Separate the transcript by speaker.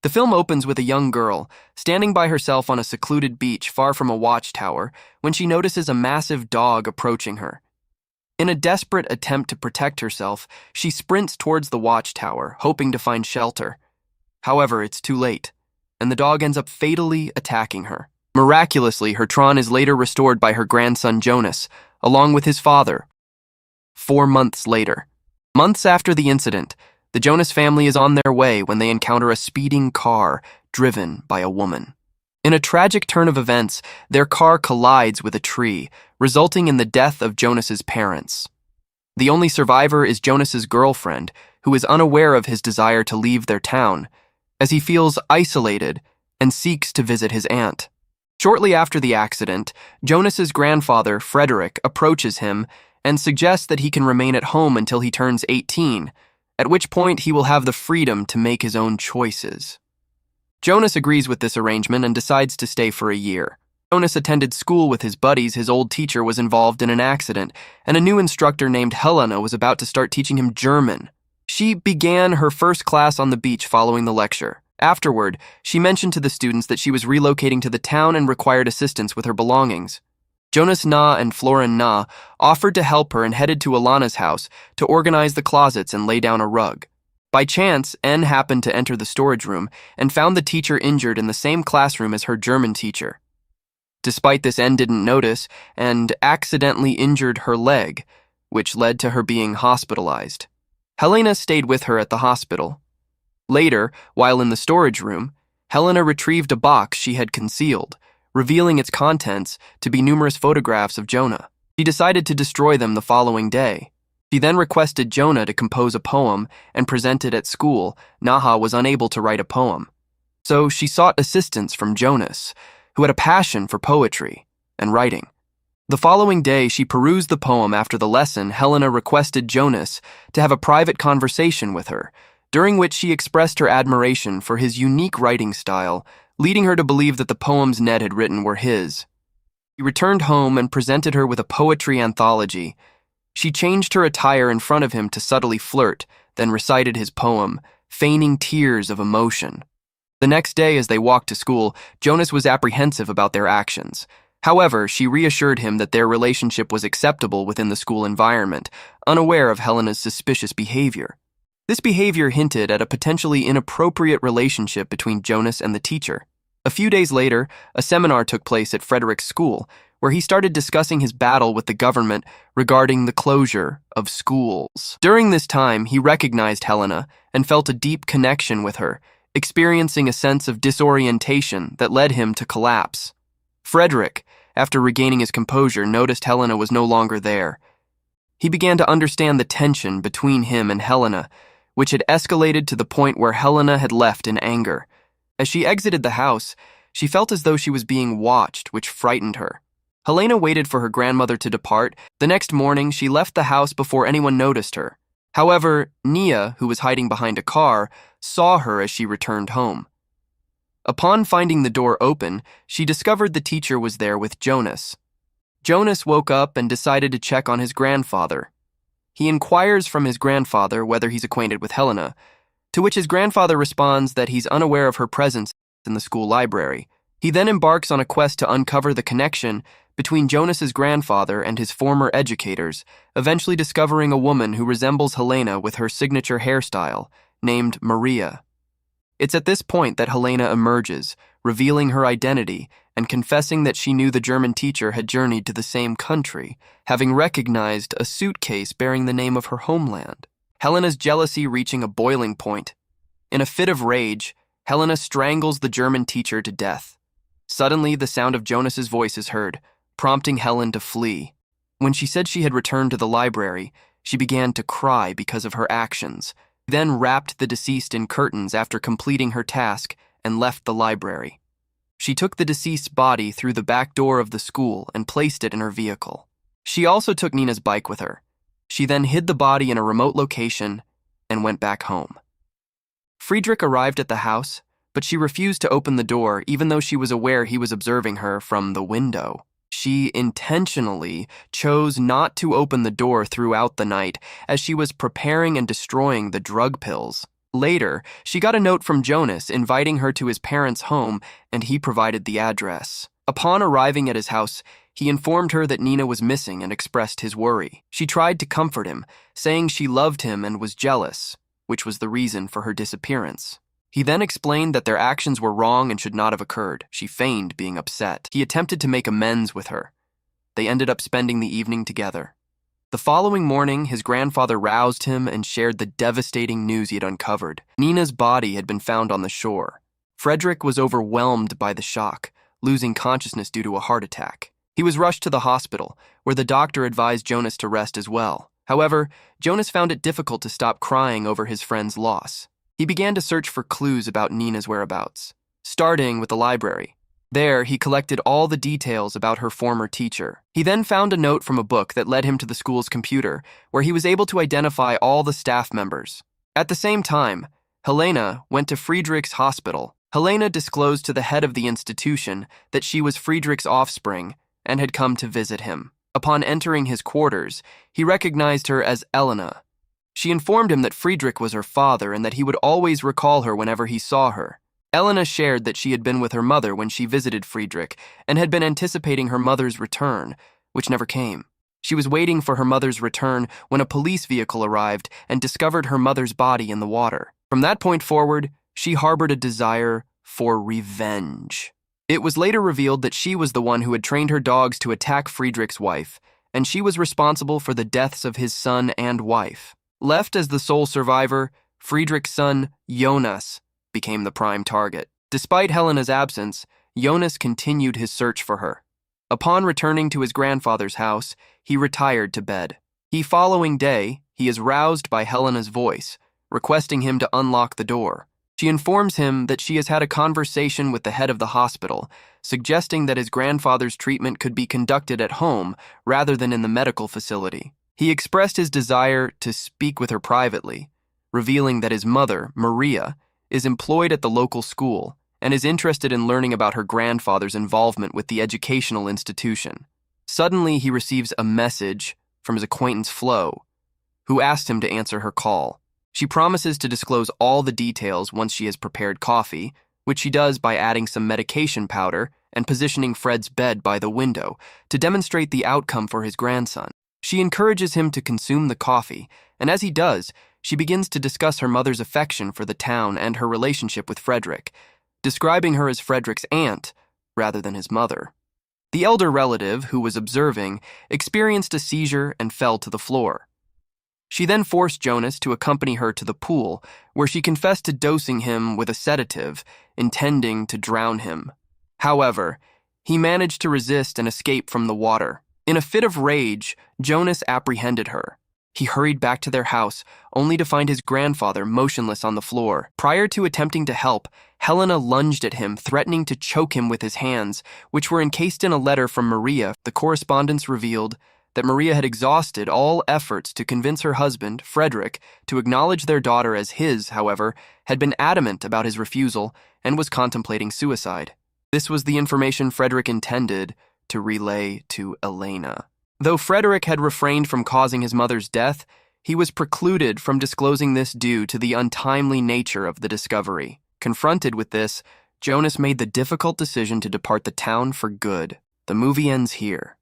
Speaker 1: The film opens with a young girl standing by herself on a secluded beach far from a watchtower when she notices a massive dog approaching her. In a desperate attempt to protect herself, she sprints towards the watchtower, hoping to find shelter. However, it's too late, and the dog ends up fatally attacking her. Miraculously, her Tron is later restored by her grandson Jonas, along with his father. 4 months later. Months after the incident, the Jonas family is on their way when they encounter a speeding car driven by a woman. In a tragic turn of events, their car collides with a tree, resulting in the death of Jonas's parents. The only survivor is Jonas's girlfriend, who is unaware of his desire to leave their town, as he feels isolated and seeks to visit his aunt. Shortly after the accident, Jonas's grandfather, Friedrich, approaches him and suggests that he can remain at home until he turns 18, at which point he will have the freedom to make his own choices. Jonas agrees with this arrangement and decides to stay for a year. Jonas attended school with his buddies. His old teacher was involved in an accident, and a new instructor named Helena was about to start teaching him German. She began her first class on the beach following the lecture. Afterward, she mentioned to the students that she was relocating to the town and required assistance with her belongings. Jonas Na and Florin Na offered to help her and headed to Alana's house to organize the closets and lay down a rug. By chance, N happened to enter the storage room and found the teacher injured in the same classroom as her German teacher. Despite this, N didn't notice and accidentally injured her leg, which led to her being hospitalized. Helena stayed with her at the hospital. Later, while in the storage room, Helena retrieved a box she had concealed, revealing its contents to be numerous photographs of Jonah. She decided to destroy them the following day. She then requested Jonah to compose a poem and present it at school. Naha was unable to write a poem, so she sought assistance from Jonas, who had a passion for poetry and writing. The following day, she perused the poem. After the lesson, Helena requested Jonas to have a private conversation with her, during which she expressed her admiration for his unique writing style, leading her to believe that the poems Ned had written were his. He returned home and presented her with a poetry anthology. She changed her attire in front of him to subtly flirt, then recited his poem, feigning tears of emotion. The next day, as they walked to school, Jonas was apprehensive about their actions. However, she reassured him that their relationship was acceptable within the school environment, unaware of Helena's suspicious behavior. This behavior hinted at a potentially inappropriate relationship between Jonas and the teacher. A few days later, a seminar took place at Friedrich's school, where he started discussing his battle with the government regarding the closure of schools. During this time, he recognized Helena and felt a deep connection with her, experiencing a sense of disorientation that led him to collapse. Friedrich, after regaining his composure, noticed Helena was no longer there. He began to understand the tension between him and Helena, which had escalated to the point where Helena had left in anger. As she exited the house, she felt as though she was being watched, which frightened her. Helena waited for her grandmother to depart. The next morning, she left the house before anyone noticed her. However, Nia, who was hiding behind a car, saw her as she returned home. Upon finding the door open, she discovered the teacher was there with Jonas. Jonas woke up and decided to check on his grandfather. He inquires from his grandfather whether he's acquainted with Helena, to which his grandfather responds that he's unaware of her presence in the school library. He then embarks on a quest to uncover the connection between Jonas's grandfather and his former educators, eventually discovering a woman who resembles Helena with her signature hairstyle, named Maria. It's at this point that Helena emerges, revealing her identity and confessing that she knew the German teacher had journeyed to the same country, having recognized a suitcase bearing the name of her homeland. Helena's jealousy reaching a boiling point. In a fit of rage, Helena strangles the German teacher to death. Suddenly, the sound of Jonas's voice is heard, prompting Helen to flee. When she said she had returned to the library, she began to cry because of her actions, then wrapped the deceased in curtains after completing her task and left the library. She took the deceased's body through the back door of the school and placed it in her vehicle. She also took Nina's bike with her. She then hid the body in a remote location and went back home. Friedrich arrived at the house, but she refused to open the door even though she was aware he was observing her from the window. She intentionally chose not to open the door throughout the night as she was preparing and destroying the drug pills. Later, she got a note from Jonas inviting her to his parents' home, and he provided the address. Upon arriving at his house, he informed her that Nina was missing and expressed his worry. She tried to comfort him, saying she loved him and was jealous, which was the reason for her disappearance. He then explained that their actions were wrong and should not have occurred. She feigned being upset. He attempted to make amends with her. They ended up spending the evening together. The following morning, his grandfather roused him and shared the devastating news he had uncovered. Nina's body had been found on the shore. Friedrich was overwhelmed by the shock, losing consciousness due to a heart attack. He was rushed to the hospital, where the doctor advised Jonas to rest as well. However, Jonas found it difficult to stop crying over his friend's loss. He began to search for clues about Nina's whereabouts, starting with the library. There, he collected all the details about her former teacher. He then found a note from a book that led him to the school's computer, where he was able to identify all the staff members. At the same time, Helena went to Friedrich's hospital. Helena disclosed to the head of the institution that she was Friedrich's offspring and had come to visit him. Upon entering his quarters, he recognized her as Helena. She informed him that Friedrich was her father and that he would always recall her whenever he saw her. Helena shared that she had been with her mother when she visited Friedrich and had been anticipating her mother's return, which never came. She was waiting for her mother's return when a police vehicle arrived and discovered her mother's body in the water. From that point forward, she harbored a desire for revenge. It was later revealed that she was the one who had trained her dogs to attack Friedrich's wife, and she was responsible for the deaths of his son and wife. Left as the sole survivor, Friedrich's son, Jonas, became the prime target. Despite Helena's absence, Jonas continued his search for her. Upon returning to his grandfather's house, he retired to bed. The following day, he is roused by Helena's voice, requesting him to unlock the door. She informs him that she has had a conversation with the head of the hospital, suggesting that his grandfather's treatment could be conducted at home rather than in the medical facility. He expressed his desire to speak with her privately, revealing that his mother, Maria, is employed at the local school and is interested in learning about her grandfather's involvement with the educational institution. Suddenly, he receives a message from his acquaintance Flo, who asked him to answer her call. She promises to disclose all the details once she has prepared coffee, which she does by adding some medication powder and positioning Fred's bed by the window to demonstrate the outcome for his grandson. She encourages him to consume the coffee, and as he does, she begins to discuss her mother's affection for the town and her relationship with Friedrich, describing her as Friedrich's aunt rather than his mother. The elder relative, who was observing, experienced a seizure and fell to the floor. She then forced Jonas to accompany her to the pool, where she confessed to dosing him with a sedative, intending to drown him. However, he managed to resist and escape from the water. In a fit of rage, Jonas apprehended her. He hurried back to their house, only to find his grandfather motionless on the floor. Prior to attempting to help, Helena lunged at him, threatening to choke him with his hands, which were encased in a letter from Maria. The correspondence revealed that Maria had exhausted all efforts to convince her husband, Friedrich, to acknowledge their daughter as his, however, had been adamant about his refusal and was contemplating suicide. This was the information Friedrich intended to relay to Helena. Though Friedrich had refrained from causing his mother's death, he was precluded from disclosing this due to the untimely nature of the discovery. Confronted with this, Jonas made the difficult decision to depart the town for good. The movie ends here.